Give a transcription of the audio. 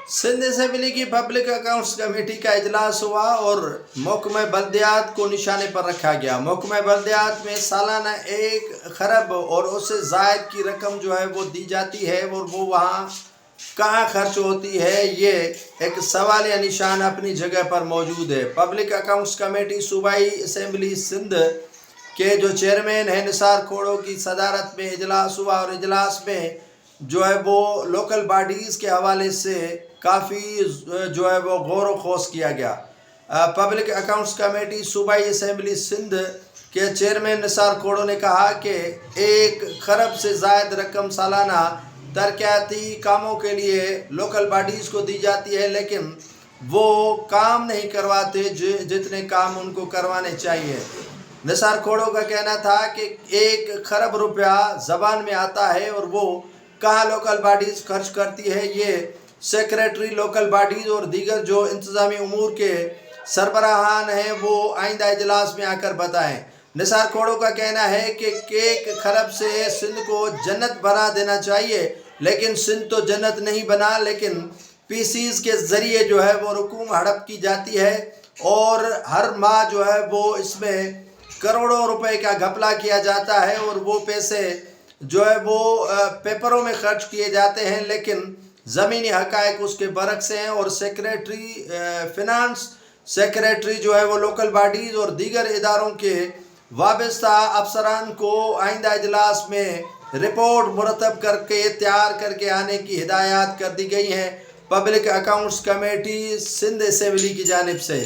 Sindh assembly की public accounts committee का इजलास हुआ और महकमा बल्दियात को निशाने पर रखा गया। महकमा बल्दियात में सालाना 1 खरब और उससे ज़ायद की रकम जो है वो दी जाती है और वो वहाँ कहाँ खर्च होती है, ये एक सवाल या निशान अपनी जगह पर मौजूद है। पब्लिक अकाउंट्स कमेटी सूबाई असेंबली सिंध के जो चेयरमैन हैं निसार खोड़ो की सदारत में इजलास हुआ और इजलास में जो है वो लोकल बॉडीज़ के हवाले से काफ़ी जो है वो गौर व खोज किया गया। पब्लिक अकाउंट्स कमेटी सूबाई असेंबली सिंध के चेयरमैन निसार खोड़ो ने कहा कि 1 खरब से ज़ायद रकम सालाना तरक्याती कामों के लिए लोकल बॉडीज़ को दी जाती है, लेकिन वो काम नहीं करवाते जितने काम उनको करवाने चाहिए। निसार खोड़ो का कहना था कि 1 खरब रुपया ज़बान में आता है और वो कहाँ लोकल बॉडीज़ खर्च करती है, ये सेक्रेटरी लोकल बॉडीज़ और दीगर जो इंतज़ामी उमूर के सरबराहान हैं वो आइंदा इजलास में आकर बताएं। निसार खोड़ो का कहना है कि 1 खरब से सिंध को जन्नत बना देना चाहिए, लेकिन सिंध तो जन्नत नहीं बना, लेकिन पीसीज के ज़रिए जो है वो रकूम हड़प की जाती है और हर माह जो है वो इसमें करोड़ों रुपए का घपला किया जाता है और वो पैसे जो है वो पेपरों में खर्च किए जाते हैं, लेकिन ज़मीनी हक़ाइक़ उसके बरक्स हैं। और सेक्रेटरी फिनांस सेक्रेटरी जो है वो लोकल बॉडीज़ और दीगर इदारों के वाबस्ता अफसरान को आइंदा इजलास में रिपोर्ट मुरतब करके तैयार करके आने की हिदायत कर दी गई हैं public accounts committee Sindh assembly की जानिब से।